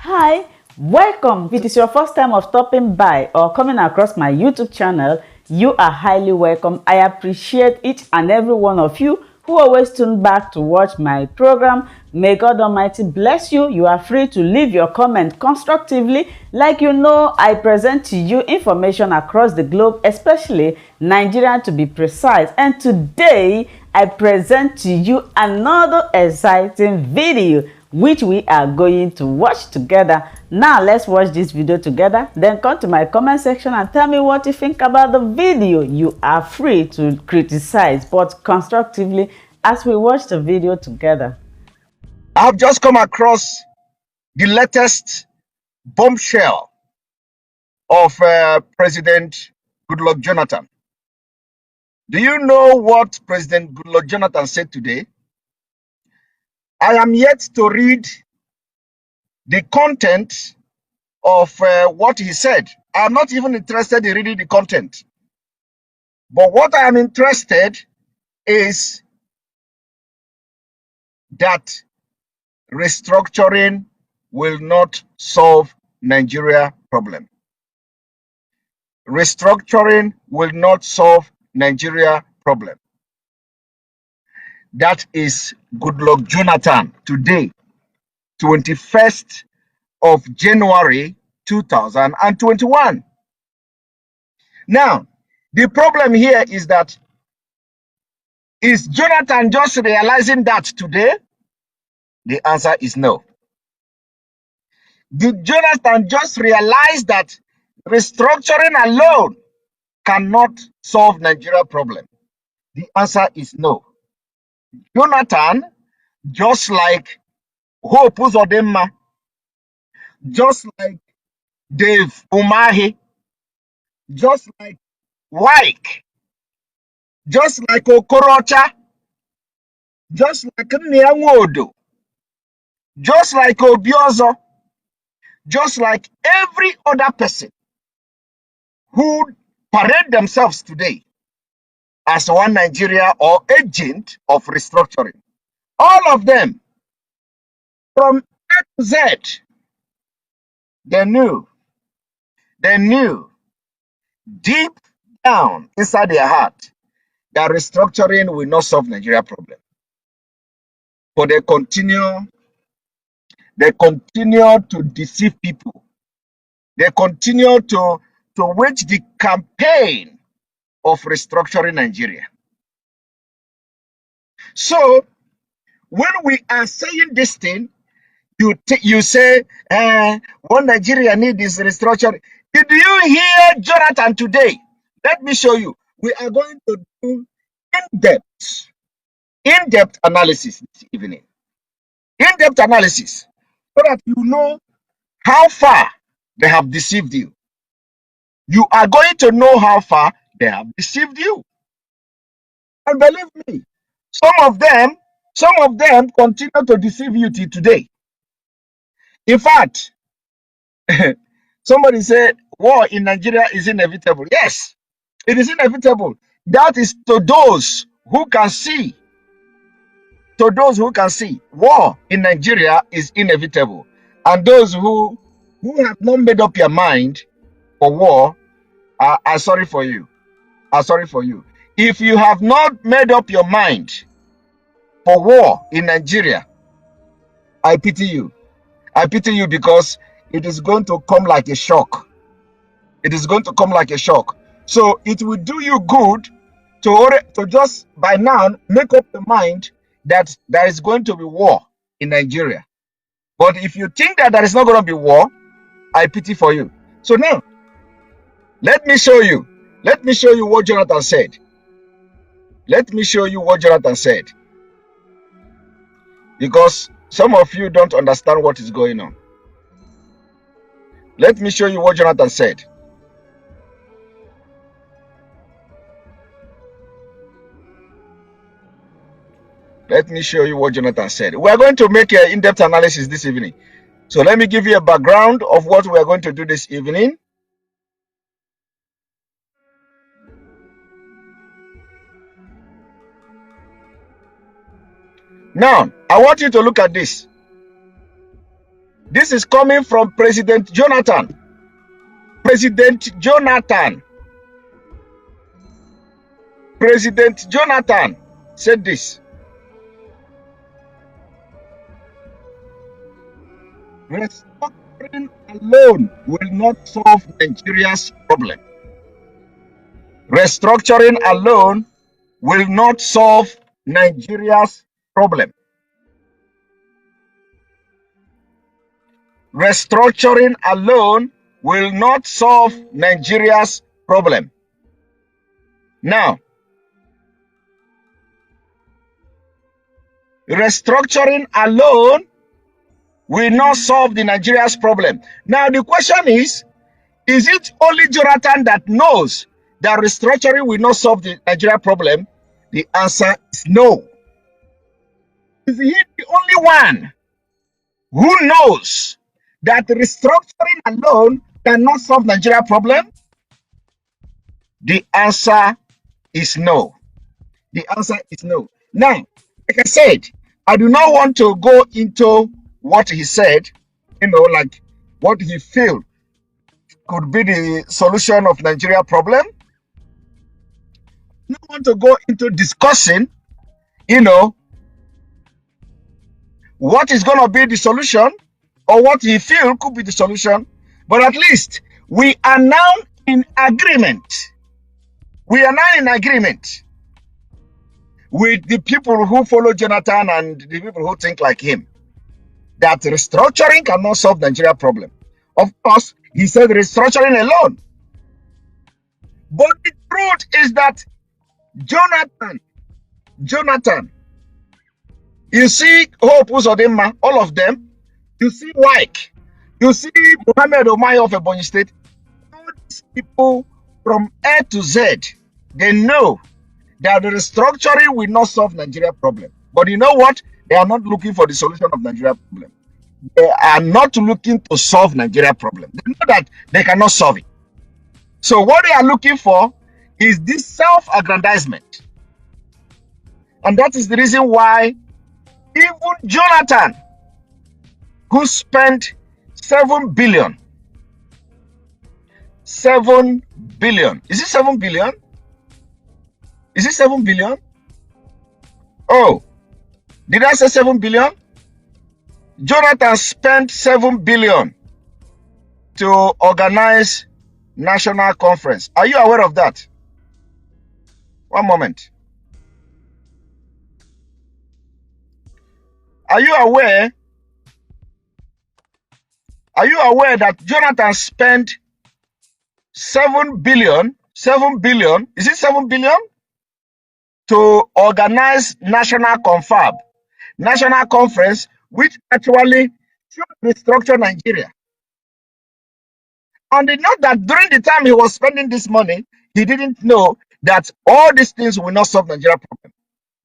Hi, welcome. If it is your first time of stopping by or coming across my YouTube channel, you are highly welcome. I appreciate each and every one of you who always tune back to watch my program. May God Almighty bless you. You are free to leave your comment constructively. Like you know, I present to you information across the globe, especially Nigeria to be precise. And today, I present to you another exciting video which we are going to watch together. Now let's watch this video together, then come to my comment section and tell me what you think about the video. You are free to criticize, but constructively, as we watch the video together. I've just come across the latest bombshell of President Goodluck Jonathan. Do you know what President Goodluck Jonathan said today? I am yet to read the content of what he said. I'm not even interested in reading the content. But what I am interested is that restructuring will not solve Nigeria problem. Restructuring will not solve Nigeria problem. That is Goodluck Jonathan today, 21st of January 2021. Now, the problem here is that, is Jonathan just realizing that today? The answer is no. Did Jonathan just realize that restructuring alone cannot solve Nigeria problem? The answer is no. Jonathan, just like Hope Uzodinma, just like Dave Umahi, just like Wyke, just like Okorocha, just like Nyanwodo, just like Obiozo, just like every other person who parade themselves today as one Nigeria or agent of restructuring. All of them, from A to Z, they knew deep down inside their heart that restructuring will not solve Nigeria problem. But they continue to deceive people. They continue to wage the campaign of restructuring Nigeria. So when we are saying this thing, you say, what Nigeria needs is restructuring. Did you hear Jonathan today? Let me show you. We are going to do in-depth analysis this evening. In-depth analysis, so that you know how far they have deceived you. You are going to know how far they have deceived you. And believe me, some of them continue to deceive you till today. In fact, somebody said war in Nigeria is inevitable. Yes, it is inevitable. That is to those who can see. To those who can see, war in Nigeria is inevitable. And those who have not made up your mind for war, are sorry for you. Are sorry for you. If you have not made up your mind for war in Nigeria, I pity you. I pity you, because it is going to come like a shock. It is going to come like a shock. So it will do you good to just by now make up your mind that there is going to be war in Nigeria. But if you think that there is not going to be war, I pity for you. So now, let me show you. Let me show you what Jonathan said. Let me show you what Jonathan said. Because some of you don't understand what is going on. Let me show you what Jonathan said. Let me show you what Jonathan said. We are going to make an in-depth analysis this evening. So let me give you a background of what we are going to do this evening. Now, I want you to look at this. This is coming from President Jonathan. President Jonathan. President Jonathan said this. Restructuring alone will not solve Nigeria's problem. Restructuring alone will not solve Nigeria's problem. Restructuring alone will not solve Nigeria's problem. Now, restructuring alone will not solve the Nigeria's problem. Now, the question is it only Jonathan that knows that restructuring will not solve the Nigeria problem? The answer is no. Is he the only one who knows that restructuring alone cannot solve Nigeria problem? The answer is no. The answer is no. Now, like I said, I do not want to go into what he said, like what he feel could be the solution of Nigeria problem. I don't want to go into discussing, what is going to be the solution or what he feel could be the solution. But at least we are now in agreement. We are now in agreement with the people who follow Jonathan and the people who think like him that restructuring cannot solve Nigeria problem. Of course, he said restructuring alone. But the truth is that Jonathan, you see Hope Uzodinma, all of them, you see Wyke, you see Mohammed Omayo of Ebonyi State, all these people from A to Z, they know that the restructuring will not solve Nigeria problem. But you know what? They are not looking for the solution of Nigeria problem. They are not looking to solve Nigeria problem. They know that they cannot solve it. So what they are looking for is this self-aggrandizement. And that is the reason why even Jonathan, who spent 7 billion. 7 billion. Is it 7 billion? Is it 7 billion? Oh, did I say 7 billion? Jonathan spent 7 billion to organize national conference. Are you aware of that? One moment. Are you aware that Jonathan spent 7 billion? 7 billion? Is it 7 billion? To organize national conference, which actually should restructure Nigeria. And note that during the time he was spending this money, he didn't know that all these things will not solve Nigeria problem.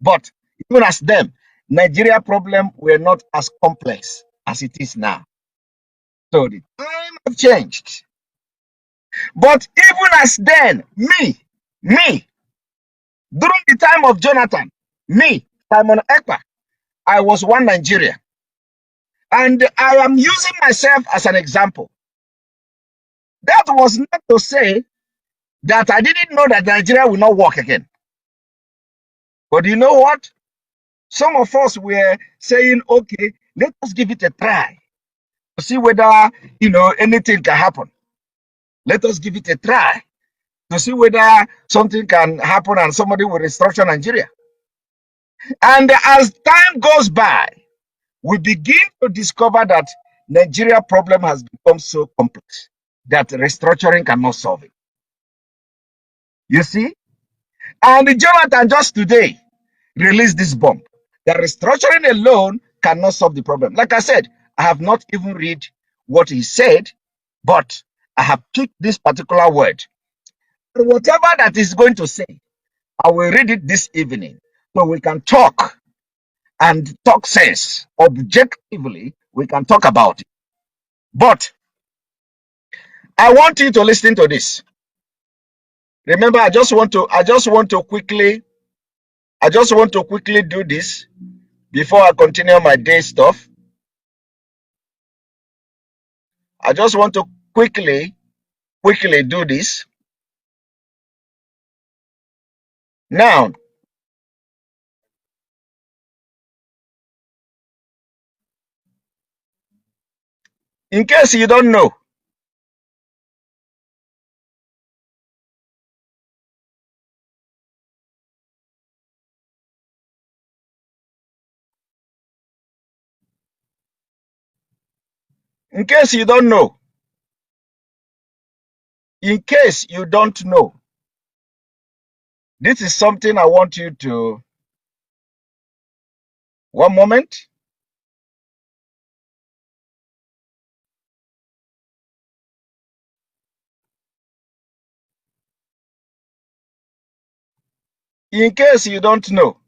But even as them, Nigeria problem were not as complex as it is now. So the time have changed. But even as then, me, during the time of Jonathan, Simon Ekpa, I was one Nigeria. And I am using myself as an example. That was not to say that I didn't know that Nigeria will not work again. But you know what? Some of us were saying, okay, let us give it a try to see whether, anything can happen. Let us give it a try to see whether something can happen and somebody will restructure Nigeria. And as time goes by, we begin to discover that Nigeria problem has become so complex that restructuring cannot solve it. You see? And Jonathan just today released this bomb that restructuring alone cannot solve the problem. Like I said, I have not even read what he said, but I have picked this particular word. And whatever that is going to say, I will read it this evening so we can talk and talk sense. Objectively, we can talk about it. But I want you to listen to this. Remember, I just want to quickly do this before I continue my day stuff. I just want to quickly do this. Now, in case you don't know, in case you don't know, in case you don't know, this is something I want you to, one moment. In case you don't know,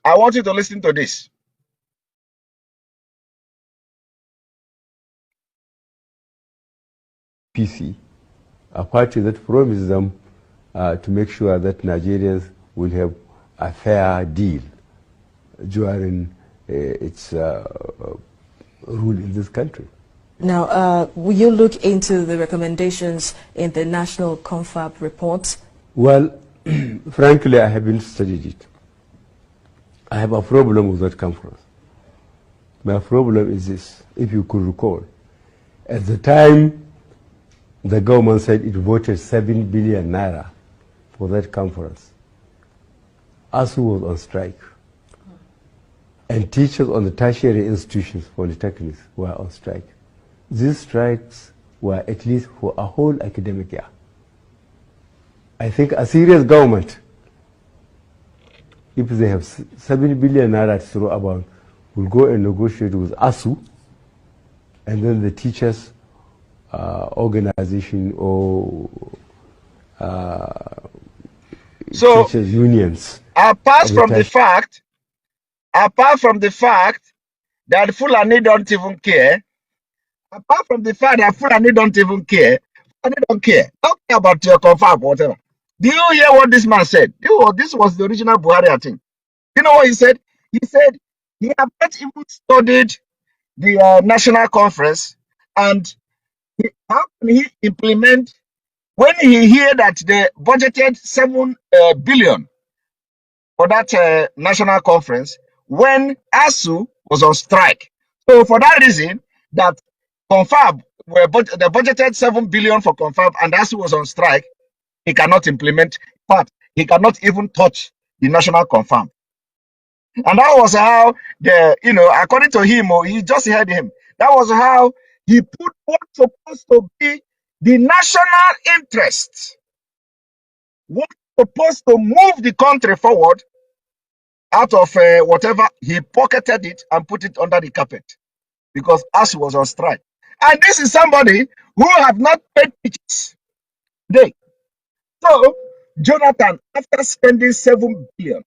I want you to listen to this. PC, a party that promised them to make sure that Nigerians will have a fair deal during its rule in this country. Now, will you look into the recommendations in the National Confab report? Well, frankly, I haven't studied it. I have a problem with that conference. My problem is this, if you could recall. At the time, the government said it voted 7 billion naira for that conference. ASU was on strike. And teachers on the tertiary institutions, polytechnics, were on strike. These strikes were at least for a whole academic year. I think a serious government, if they have 7 billion naira to throw about, will go and negotiate with ASU, and then the teachers organization or teachers unions. Apart from the fact that Fulani don't even care, Fulani don't care. Don't care about your confab or whatever. Do you hear what this man said? This was the original Buhari, I think. You know what he said? He said he had not even studied the national conference, and how can he implement when he hear that they budgeted 7 billion for that national conference when ASU was on strike. So for that reason, that confab they budgeted 7 billion for confab and ASU was on strike, he cannot implement. But he cannot even touch the national confab. And that was how according to him, he just heard him. That was how he put what's supposed to be the national interest, what's supposed to move the country forward, out of whatever, he pocketed it and put it under the carpet because ASU was on strike. And this is somebody who have not paid teachers today. So Jonathan, after spending 7 billion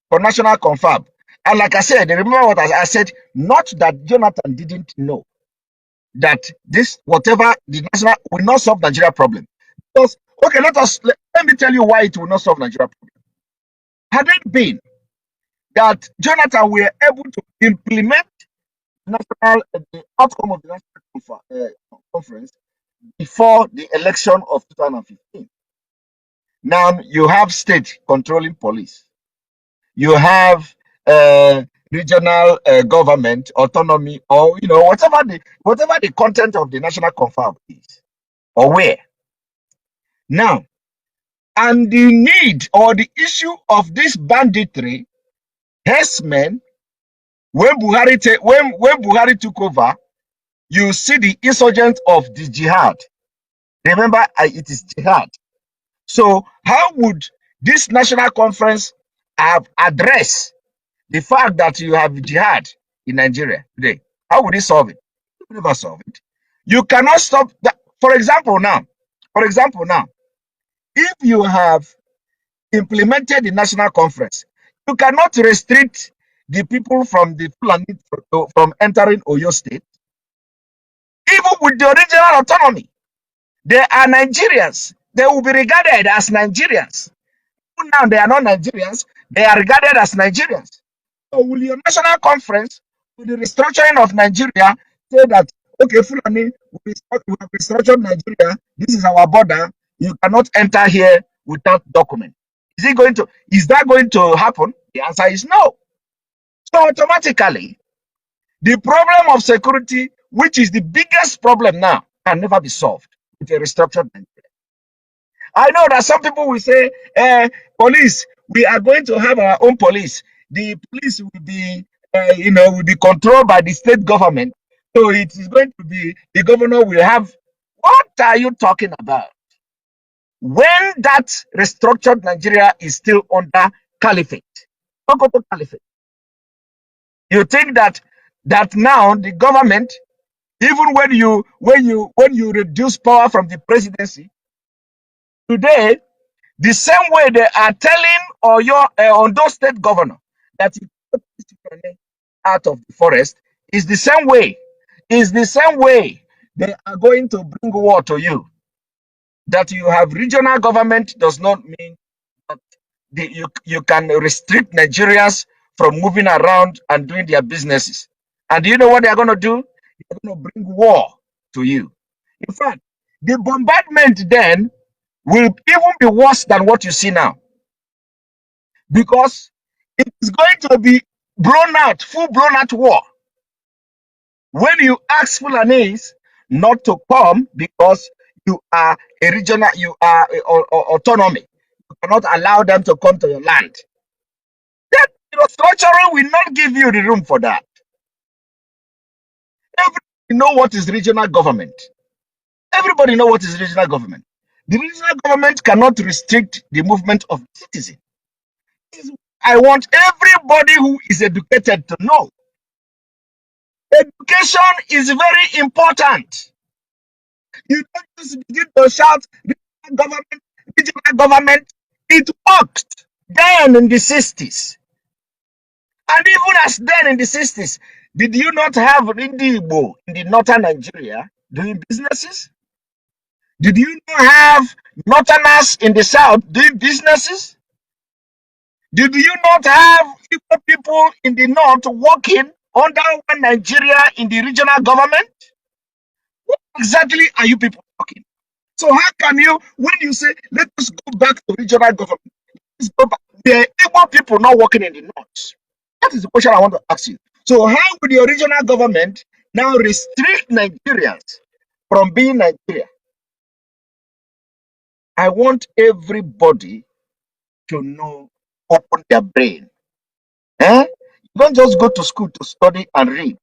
for national confab, and like I said, remember what I said, not that Jonathan didn't know that this, whatever the national, will not solve Nigeria problem. Because, okay, let me tell you why it will not solve Nigeria problem. Had it been that Jonathan were able to implement the outcome of the national conference before the election of 2015. Now you have state controlling police, you have regional government autonomy, or whatever the content of the national confab is, or where. Now, and the need or the issue of this banditry, herdsmen. When Buhari took over, you see the insurgent of the jihad. Remember, it is jihad. So how would this national conference have addressed the fact that you have jihad in Nigeria today? How would it solve it? You will never solve it. You cannot stop that. For example, now, if you have implemented the national conference, you cannot restrict the people from the Fulani from entering Oyo State. Even with the original autonomy, they are Nigerians. They will be regarded as Nigerians. Now they are not Nigerians. They are regarded as Nigerians. So will your national conference, with the restructuring of Nigeria, say that, okay, Fulani, we have restructured Nigeria, this is our border, you cannot enter here without document? Is that going to happen? The answer is no. So automatically, the problem of security, which is the biggest problem now, can never be solved with a restructured Nigeria. I know that some people will say, police, we are going to have our own police. The police will be, will be controlled by the state government. So it is going to be, the governor will have, what are you talking about? When that restructured Nigeria is still under caliphate, Sokoto caliphate, you think that now the government, even when you reduce power from the presidency, today, the same way they are telling on those state governor that you put out of the forest is the same way. They are going to bring war to you. That you have regional government does not mean that you can restrict Nigerians from moving around and doing their businesses. And do you know what they are going to do? They're going to bring war to you. In fact, the bombardment then will even be worse than what you see now, because it is going to be full blown out war. When you ask Fulanese not to come because you are a regional, you are autonomy, you cannot allow them to come to your land. That structural will not give you the room for that. Everybody know what is regional government. Everybody know what is regional government. The regional government cannot restrict the movement of citizens. I want everybody who is educated to know. Education is very important. You don't just begin to shout regional government, regional government. It worked then in the 60s. And even as then in the 60s, did you not have Igbo in the northern Nigeria doing businesses? Did you not have northerners in the south doing businesses? Did you not have Igbo people in the north working under one Nigeria in the regional government? What exactly are you people talking? So how can you, when you say, let us go back to regional government, let's go back, the Igbo people not working in the north? That is the question I want to ask you. So how would your regional government now restrict Nigerians from being Nigeria? I want everybody to know, open their brain. You don't just go to school to study and read.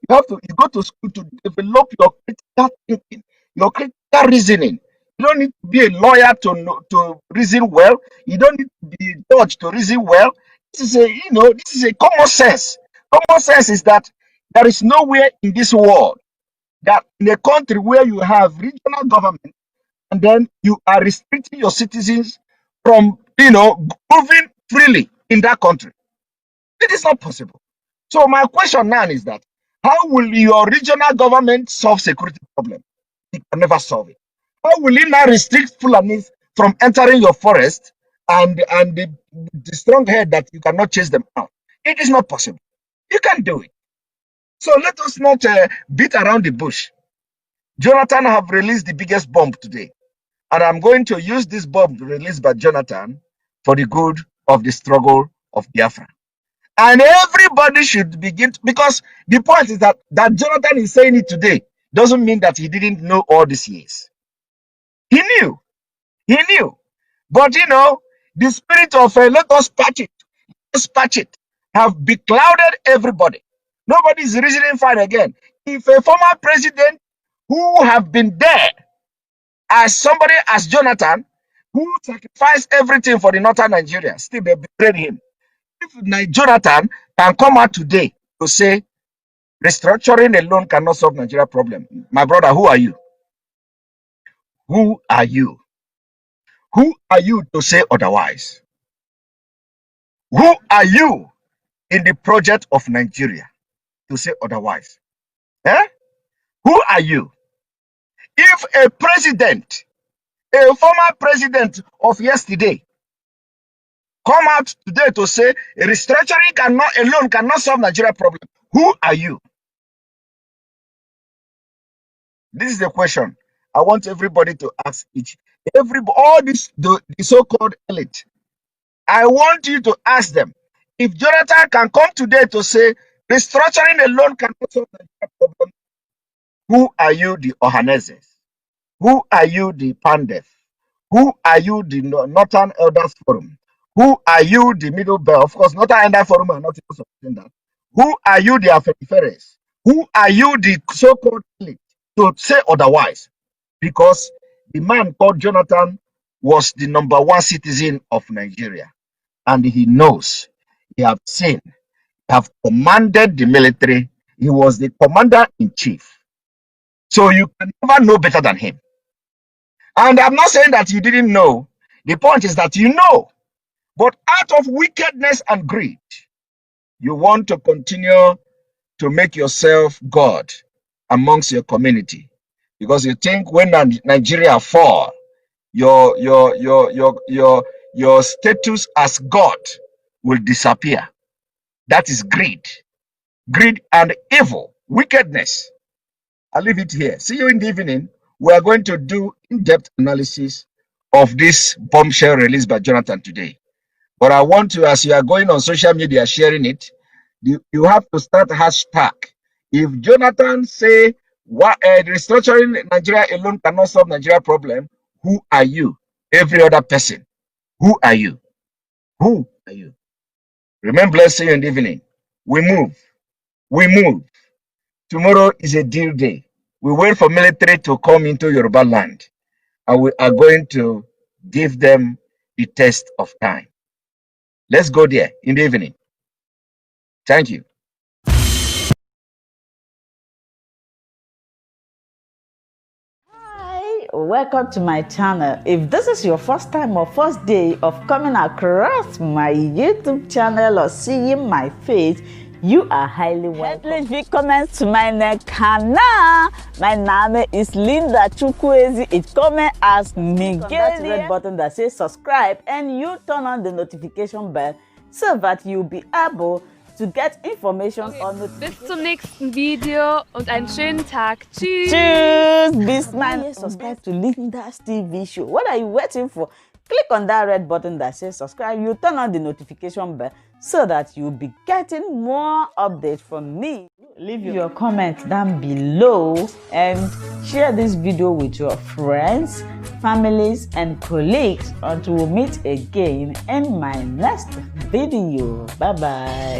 You go to school to develop your critical thinking, your critical reasoning. You don't need to be a lawyer to reason well. You don't need to be a judge to reason well. This is a common sense. Common sense is that there is nowhere in this world that in a country where you have regional government and then you are restricting your citizens from moving freely in that country. It is not possible. So my question now is that how will your regional government solve security problem? It can never solve it. How will it now restrict Fulanis from entering your forest and the strong head that you cannot chase them out? It is not possible. You can't do it. So let us not beat around the bush. Jonathan have released the biggest bomb today. And I'm going to use this bomb released by Jonathan for the good of the struggle of Biafra. And everybody should begin because the point is that Jonathan is saying it today doesn't mean that he didn't know all these years. He knew. But the spirit of let us patch it, have beclouded everybody. Nobody is reasoning fine again. If a former president who have been there as somebody as Jonathan, who sacrificed everything for the northern Nigeria, still they betrayed him. If Jonathan can come out today to say restructuring alone cannot solve Nigeria problem, my brother, who are you? Who are you? Who are you to say otherwise? Who are you in the project of Nigeria to say otherwise? Who are you? If a president, a former president of yesterday, come out today to say restructuring alone cannot solve Nigeria problem. Who are you? This is the question I want everybody to ask all this the so-called elite. I want you to ask them, if Jonathan can come today to say restructuring alone cannot solve Nigeria problem, who are you, the Ohaneses? Who are you, the Pandef? Who are you, the Northern Elders Forum? Who are you, the Middle Belt? Of course, Northern Elders Forum are not even supporting that. Who are you, the Aferiferes? Who are you, the so-called elite, to say otherwise? Because the man called Jonathan was the #1 citizen of Nigeria. And he knows, he have seen, he have commanded the military. He was the commander-in-chief. So you can never know better than him. And I'm not saying that you didn't know. The point is that you know. But out of wickedness and greed, you want to continue to make yourself God amongst your community. Because you think when Nigeria fall, your status as God will disappear. That is greed. Greed and evil, wickedness. I'll leave it here. See you in the evening. We are going to do in-depth analysis of this bombshell released by Jonathan today. But I want to, as you are going on social media sharing it, you have to start hashtag. If Jonathan say restructuring Nigeria alone cannot solve Nigeria problem, who are you? Every other person. Who are you? Who are you? Remember, let's see you in the evening. We move. We move. Tomorrow is a deal day. We wait for military to come into Yoruba land, and we are going to give them the test of time. Let's go there in the evening. Thank you. Hi, welcome to my channel. If this is your first time or first day of coming across my YouTube channel or seeing my face, you are highly welcome. Herzlich willkommen zu meinem Kanal. My name is Linda Chukwuezi. It comes as Miguel. That red button that says subscribe, and you turn on the notification bell so that you'll be able to get information on the. Bis zum nächsten Video und einen schönen Tag. Tschüss. Tschüss. Bis man subscribe to Linda's TV show. What are you waiting for? Click on that red button that says subscribe. You turn on the notification bell so that you'll be getting more updates from me. Leave your comment down below and share this video with your friends, families, and colleagues until we meet again in my next video. Bye bye.